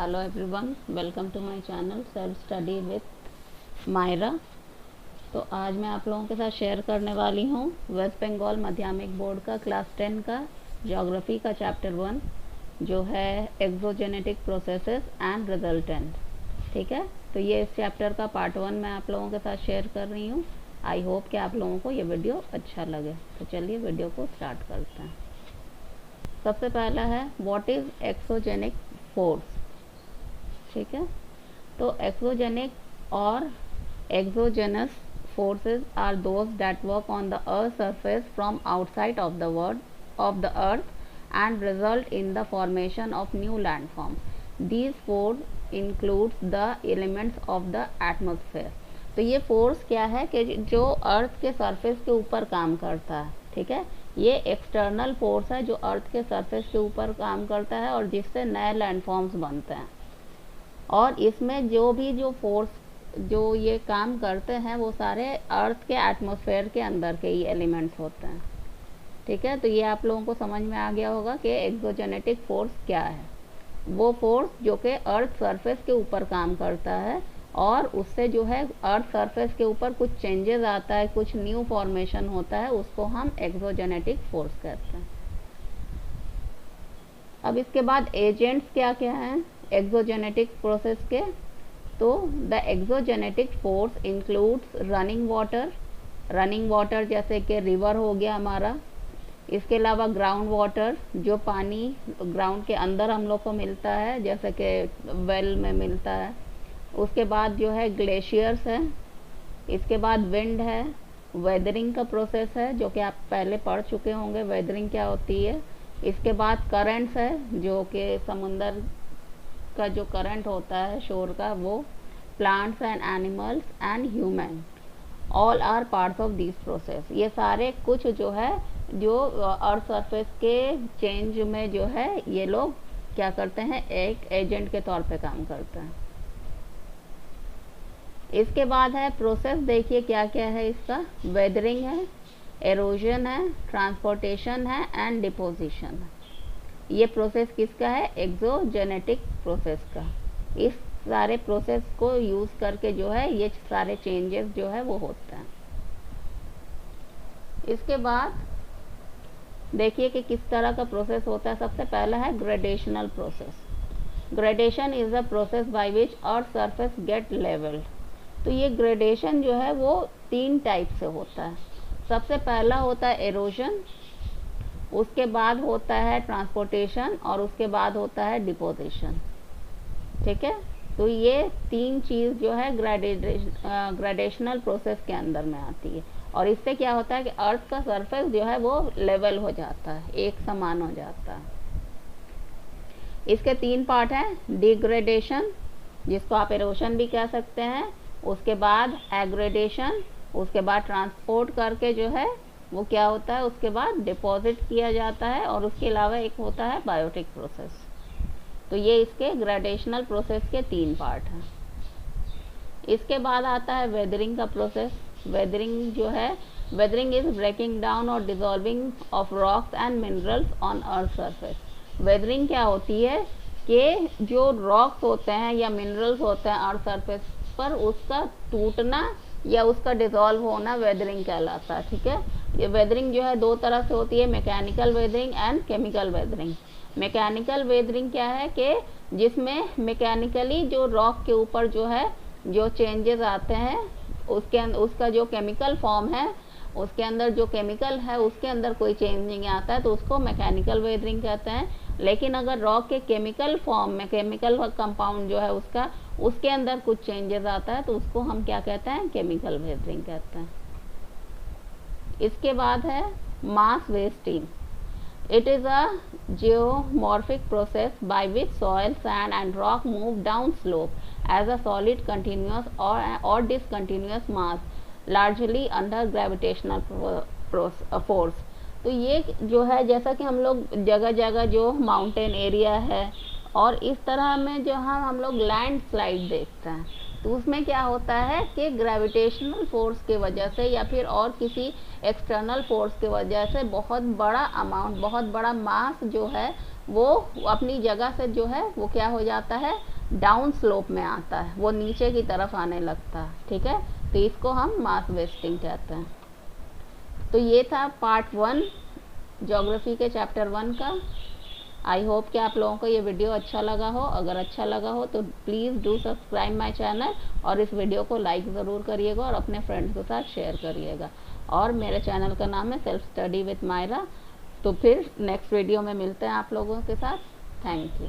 Hello everyone, welcome to my channel self study with Myra. तो आज मैं आप लोगों के साथ शेयर करने वाली हूँ वेस्ट बंगाल माध्यमिक बोर्ड का क्लास 10 का ज्योग्राफी का चैप्टर 1 जो है एक्सोजेनेटिक प्रोसेसेस एंड रिजल्टेंट। ठीक है, तो ये इस चैप्टर का पार्ट 1 मैं आप लोगों के साथ शेयर कर रही हूँ। आई होप कि आप लोगों को ये वीडियो अच्छा लगे। तो चलिए वीडियो को स्टार्ट करते हैं। सबसे पहला है व्हाट इज़ एक्सोजेनिक फोर्स। ठीक है, तो एक्सोजेनिक और exogenous forces are those that work on the earth's surface from outside of the earth and result in the formation of new landforms. These force includes the elements of the atmosphere. तो ये force क्या है कि जो अर्थ के surface के ऊपर काम करता है। ठीक है, ये एक्सटर्नल फोर्स है जो अर्थ के सरफेस के ऊपर काम करता है और जिससे नए लैंडफॉर्म्स बनते हैं। और इसमें जो फोर्स जो ये काम करते हैं वो सारे अर्थ के एटमॉस्फेयर के अंदर के ही एलिमेंट्स होते हैं। ठीक है, तो ये आप लोगों को समझ में आ गया होगा कि एक्सोजेनेटिक फोर्स क्या है। वो फोर्स जो कि अर्थ सरफेस के ऊपर काम करता है और उससे जो है अर्थ सरफेस के ऊपर कुछ चेंजेस आता है, कुछ न्यू फॉर्मेशन होता है, उसको हम एक्सोजेनेटिक फोर्स कहते हैं। अब इसके बाद एजेंट्स क्या क्या हैं एक्सोजेनेटिक प्रोसेस के। तो the exogenetic force includes running water जैसे कि रिवर हो गया हमारा। इसके अलावा ग्राउंड वाटर जो पानी ग्राउंड के अंदर हम लोग को मिलता है जैसे कि वेल में मिलता है। उसके बाद जो है ग्लेशियर्स है। इसके बाद विंड है। वेदरिंग का प्रोसेस है जो कि आप पहले पढ़ चुके होंगे वेदरिंग क्या होती है। इसके बाद करंट्स है जो कि समुंदर का जो करंट होता है शोर का, वो plants and animals and human all are parts of this process. ये सारे कुछ जो है जो अर्थ सरफेस के चेंज में जो है ये लोग क्या करते हैं, एक एजेंट के तौर पे काम करते हैं। इसके बाद है प्रोसेस, देखिए क्या क्या है इसका। वेदरिंग है, एरोजन है, ट्रांसपोर्टेशन है एंड डिपोजिशन है। ये प्रोसेस किसका है, एक्सोजेनेटिक प्रोसेस का। इस सारे प्रोसेस को यूज़ करके जो है ये सारे चेंजेस जो है वो होते हैं। इसके बाद देखिए कि किस तरह का प्रोसेस होता है। सबसे पहला है gradational process. Gradation is a process by which earth surface get levelled. तो ये ग्रेडेशन जो है वो 3 टाइप से होता है। सबसे पहला होता है एरोजन, उसके बाद होता है ट्रांसपोर्टेशन और उसके बाद होता है डिपोजिशन। ठीक है, तो ये 3 चीज़ जो है ग्रेडेशनल प्रोसेस के अंदर में आती है। और इससे क्या होता है कि अर्थ का सरफेस जो है वो लेवल हो जाता है, एक समान हो जाता है। इसके 3 पार्ट हैं, डिग्रेडेशन जिसको आप एरोशन भी कह सकते हैं, उसके बाद एग्रेडेशन, उसके बाद ट्रांसपोर्ट करके जो है वो क्या होता है, उसके बाद डिपॉजिट किया जाता है और उसके अलावा एक होता है बायोटिक प्रोसेस। तो ये इसके ग्रेडेशनल प्रोसेस के 3 पार्ट हैं। इसके बाद आता है वेदरिंग का प्रोसेस। वेदरिंग जो है, वेदरिंग इज ब्रेकिंग डाउन और dissolving of rocks and minerals on earth surface. Weathering क्या होती है कि जो रॉक्स होते हैं या मिनरल्स होते हैं अर्थ सरफेस पर, उसका टूटना या उसका डिसॉल्व होना वेदरिंग कहलाता है। ठीक है, ये वेदरिंग जो है 2 तरह से होती है, mechanical weathering and chemical weathering. Mechanical weathering क्या है कि जिसमें मैकेनिकली जो रॉक के ऊपर जो है जो चेंजेस आते हैं उसका जो केमिकल फॉर्म है, उसके अंदर जो केमिकल है उसके अंदर कोई चेंज नहीं आता है तो उसको मैकेनिकल वेदरिंग कहते हैं। लेकिन अगर रॉक के केमिकल फॉर्म में केमिकल कंपाउंड जो है उसके अंदर कुछ चेंजेस आता है तो उसको हम क्या कहते हैं, केमिकल वेदरिंग कहते हैं। इसके बाद है mass wasting. It is a geomorphic process by which soil, sand and rock move down slope as a solid continuous or discontinuous mass largely under gravitational force। तो ये जो है जैसा कि हम लोग जगह जगह जो माउंटेन एरिया है और इस तरह में जो हम लोग लैंड स्लाइड देखते हैं, तो उसमें क्या होता है कि ग्रेविटेशनल फोर्स की वजह से या फिर और किसी एक्सटर्नल फोर्स की वजह से बहुत बड़ा अमाउंट, बहुत बड़ा मास जो है वो अपनी जगह से जो है वो क्या हो जाता है, डाउन स्लोप में आता है, वो नीचे की तरफ आने लगता है। ठीक है, तो इसको हम मास वेस्टिंग कहते हैं। तो ये था पार्ट 1 ज्योग्राफी के चैप्टर 1 का। आई होप कि आप लोगों को ये वीडियो अच्छा लगा हो। अगर अच्छा लगा हो तो please do subscribe my channel और इस वीडियो को लाइक ज़रूर करिएगा और अपने फ्रेंड्स के साथ शेयर करिएगा। और मेरे चैनल का नाम है सेल्फ स्टडी विथ मायरा। तो फिर नेक्स्ट वीडियो में मिलते हैं आप लोगों के साथ। Thank you.